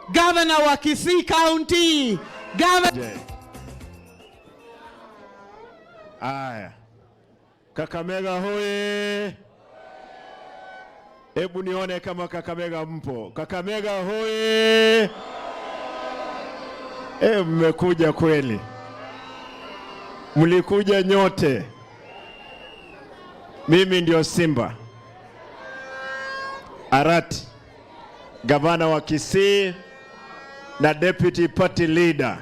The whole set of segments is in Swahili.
Governor wa Kisii County. Aya. Kakamega hoye. Hebu nione kama Kakamega mpo. Kakamega hoye. Mmekuja kweli. Mlikuja nyote. Mimi ndio Simba Arati, gavana wa Kisii na deputy party leader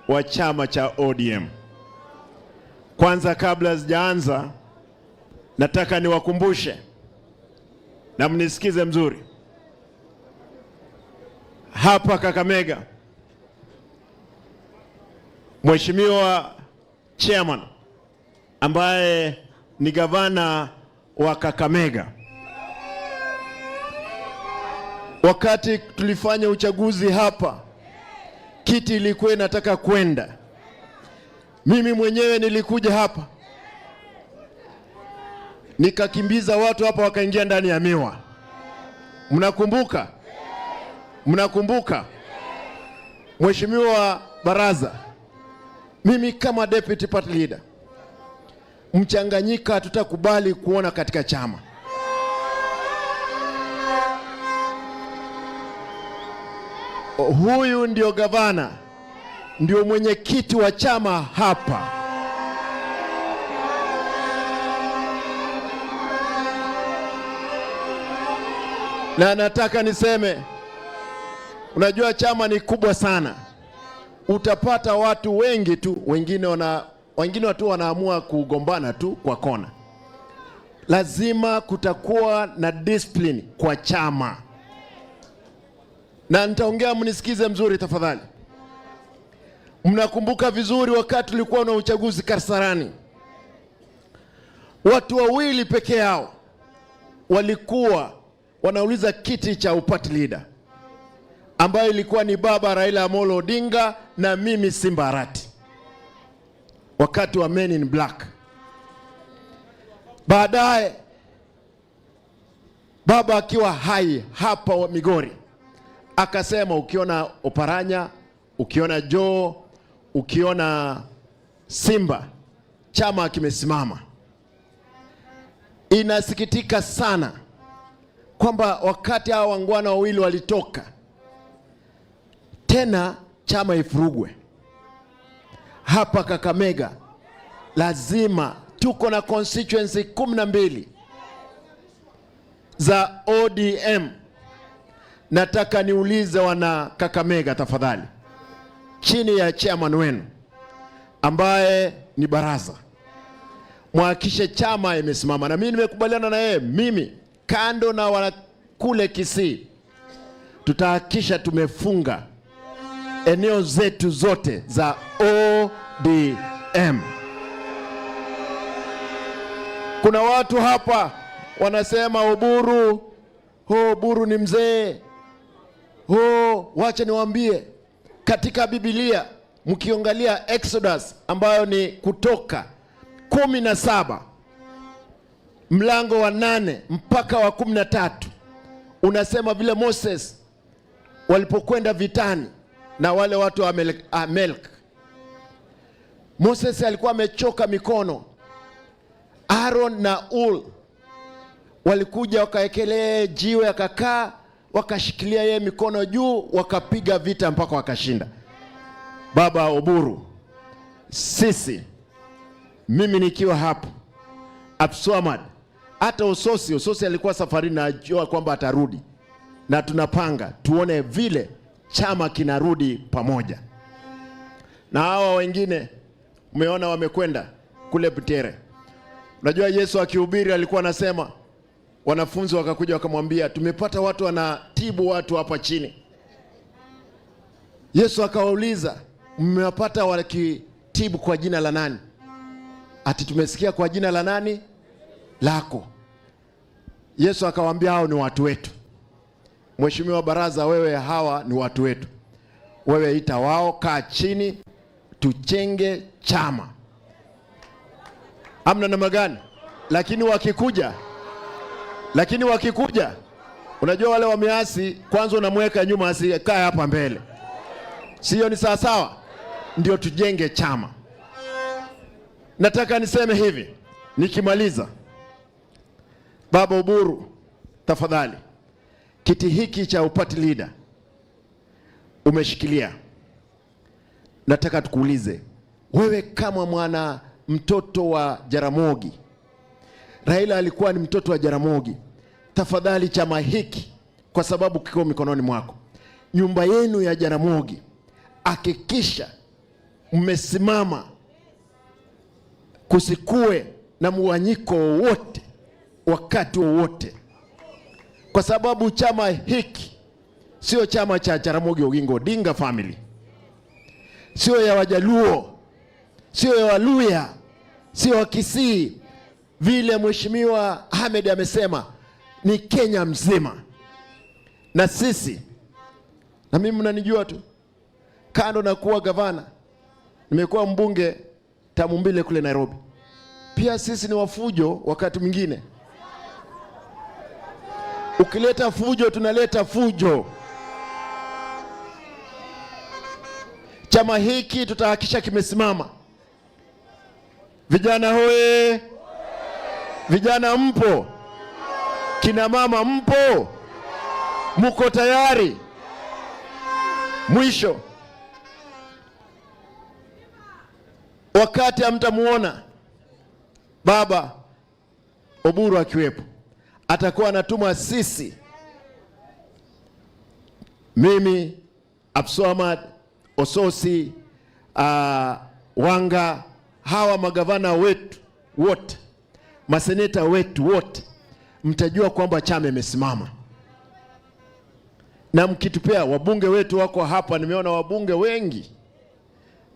wa chama cha ODM. Kwanza kabla sijaanza, nataka niwakumbushe na mnisikize mzuri. Hapa Kakamega, Mheshimiwa Chairman ambaye ni gavana wa Kakamega, wakati tulifanya uchaguzi hapa, kiti ilikuwa inataka kwenda. Mimi mwenyewe nilikuja hapa, nikakimbiza watu hapa, wakaingia ndani ya miwa. Mnakumbuka? Mnakumbuka? Mheshimiwa Baraza, mimi kama deputy party leader, mchanganyika tutakubali kuona katika chama. Huyu ndio gavana, ndio mwenyekiti wa chama hapa. Na nataka niseme, unajua chama ni kubwa sana. Utapata watu wengi tu, wengine watu wanaamua kugombana tu kwa kona. Lazima kutakuwa na discipline kwa chama. Na nitaongea, mnisikize mzuri tafadhali. Mnakumbuka vizuri wakati tulikuwa na uchaguzi Kasarani, watu wawili peke yao walikuwa wanauliza kiti cha party leader, ambayo ilikuwa ni baba Raila Amolo Odinga na mimi Simba Arati, wakati wa Men in Black. Baadaye baba akiwa hai hapa wa Migori akasema, ukiona Oparanya, ukiona Joe, ukiona Simba, chama kimesimama. Inasikitika sana kwamba wakati hao wangwana wawili walitoka, tena chama ifurugwe. Hapa Kakamega lazima, tuko na constituency 12 za ODM. Nataka niulize wana Kakamega tafadhali, chini ya chairman wenu ambaye ni Baraza, muhakikishe chama imesimama. Na mimi nimekubaliana na yeye, mimi kando na wana kule Kisii, tutahakikisha tumefunga eneo zetu zote za ODM. Kuna watu hapa wanasema Oburu, Oburu ni mzee. Wacha niwaambie, katika Biblia mkiangalia Exodus ambayo ni Kutoka 17 mlango wa 8 mpaka wa 13, unasema vile Moses walipokwenda vitani na wale watu wa Amalek. Moses alikuwa amechoka mikono. Aaron na Ul walikuja wakaekelea jiwe, akakaa, wakashikilia yeye mikono juu, wakapiga vita mpaka wakashinda. Baba Oburu, sisi, mimi nikiwa hapo, Absuamad, hata Ososi alikuwa safari na ajua kwamba atarudi, na tunapanga tuone vile chama kinarudi pamoja. Na hawa wengine umeona wamekwenda kule Butere. Unajua Yesu akihubiri alikuwa anasema, wanafunzi wakakuja wakamwambia, tumepata watu wanatibu watu hapa chini. Yesu akawauliza, mmewapata wakitibu kwa jina la nani? Ati tumesikia kwa jina la nani? Lako. Yesu akawaambia, hao ni watu wetu. Mheshimiwa Baraza, wewe hawa ni watu wetu. Wewe ita wao, kaa chini, tuchenge chama. Amna namna gani? Lakini wakikuja Unajua wale wameasi, kwanza unamweka nyuma asikae hapa mbele. Sio ni sawa sawa? Ndio tujenge chama. Nataka niseme hivi, nikimaliza. Baba Oburu, tafadhali, kiti hiki cha party leader umeshikilia. Nataka tukuulize, wewe kama mwana mtoto wa Jaramogi, Raila alikuwa ni mtoto wa Jaramogi, tafadhali chama hiki, kwa sababu kiko mikononi mwako, nyumba yenu ya Jaramogi, hakikisha mmesimama, kusikue na muwanyiko wote wakati wowote, kwa sababu chama hiki sio chama cha Jaramogi Oginga Odinga family, sio ya Wajaluo, sio ya Waluya, sio wa Kisii. Vile Mheshimiwa Ahmed amesema, ni Kenya mzima. Na sisi, na mimi mnanijua tu, kando na kuwa gavana, nimekuwa mbunge tamu mbili kule Nairobi. Pia sisi ni wafujo wakati mwingine. Ukileta fujo, tunaleta fujo. Chama hiki tutahakisha kimesimama. Vijana hoye! Vijana mpo? Kina mama mpo? Muko tayari? Mwisho, wakati hamtamuona Baba Oburu akiwepo, atakuwa anatuma sisi, mimi, Abdulswamad, Ososi, Wanga, hawa magavana wetu wote, maseneta wetu wote, mtajua kwamba chama imesimama. Na mkitupea wabunge wetu wako hapa, nimeona wabunge wengi.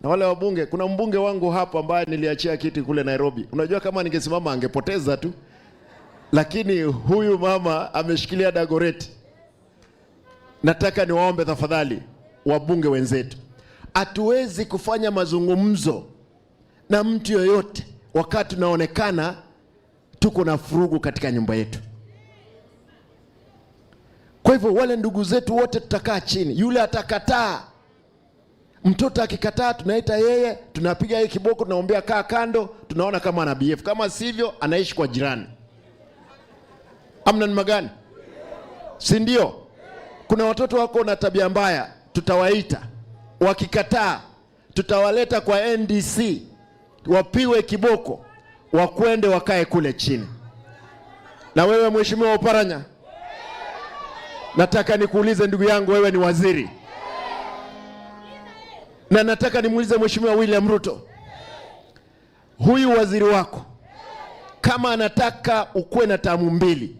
Na wale wabunge, kuna mbunge wangu hapa ambaye niliachia kiti kule Nairobi. Unajua kama ningesimama angepoteza tu. Lakini huyu mama ameshikilia Dagoreti. Nataka niwaombe tafadhali wabunge wenzetu, hatuwezi kufanya mazungumzo na mtu yoyote wakati tunaonekana tuko na furugu katika nyumba yetu. Kwa hivyo wale ndugu zetu wote tutakaa chini. Yule atakataa, mtoto akikataa, tunaita yeye, tunapiga yeye kiboko, tunaombea kaa kando, tunaona kama ana BF. Kama sivyo, anaishi kwa jirani. Amna ni magani? Si ndio? Kuna watoto wako na tabia mbaya, tutawaita. Wakikataa, tutawaleta kwa NDC, wapiwe kiboko, wakwende wakae kule chini. Na wewe Mheshimiwa Oparanya, nataka nikuulize ndugu yangu, wewe ni waziri. Na nataka nimuulize Mheshimiwa William Ruto, huyu waziri wako, kama anataka ukuwe na tamu mbili,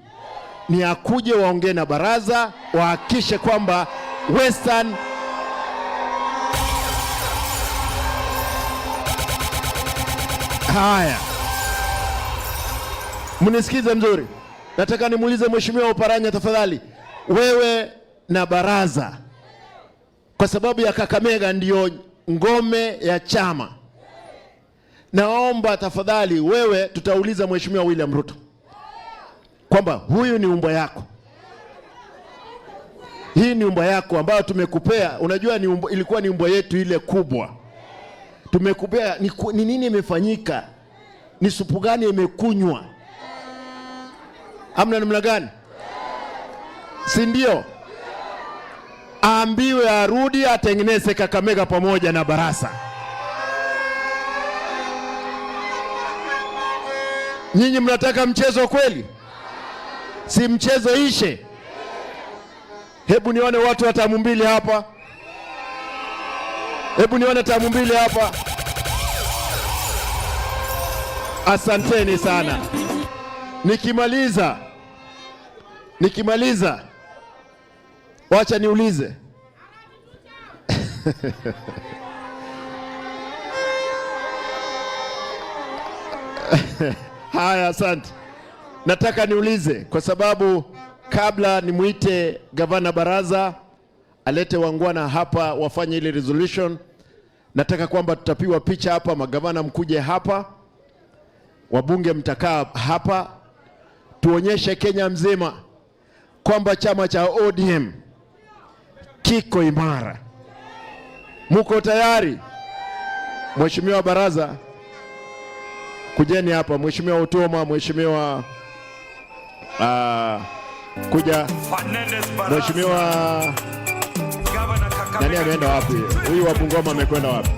ni akuje waongee na baraza, wahakishe kwamba Western haya. Mnisikize mzuri. Nataka nimuulize Mheshimiwa Oparanya, tafadhali, wewe na baraza, kwa sababu ya Kakamega ndio ngome ya chama, naomba tafadhali wewe, tutauliza Mheshimiwa William Ruto kwamba huyu ni umbo yako. Hii ni umbo yako ambayo tumekupea. Unajua ni umbo, ilikuwa ni umbo yetu ile kubwa. Tumekupea, ni nini imefanyika? Ni supu gani imekunywa? Amna namna gani? Si ndio? Aambiwe arudi atengeneze Kakamega pamoja na Barasa. Nyinyi mnataka mchezo kweli? Si mchezo ishe. Hebu nione watu wa tamu mbili hapa. Hebu nione tamu mbili hapa. Asanteni sana. Nikimaliza wacha niulize. Haya, asante. Nataka niulize kwa sababu kabla nimuite gavana baraza alete wangwana hapa wafanye ile resolution, nataka kwamba tutapiwa picha hapa, magavana mkuje hapa, wabunge mtakaa hapa, tuonyeshe Kenya mzima kwamba chama cha ODM kiko imara. Muko tayari? Mheshimiwa Baraza, kujeni hapa. Mheshimiwa Utoma, Mheshimiwa kuja. Mheshimiwa nani ameenda wapi? Huyu wa Bungoma amekwenda wapi?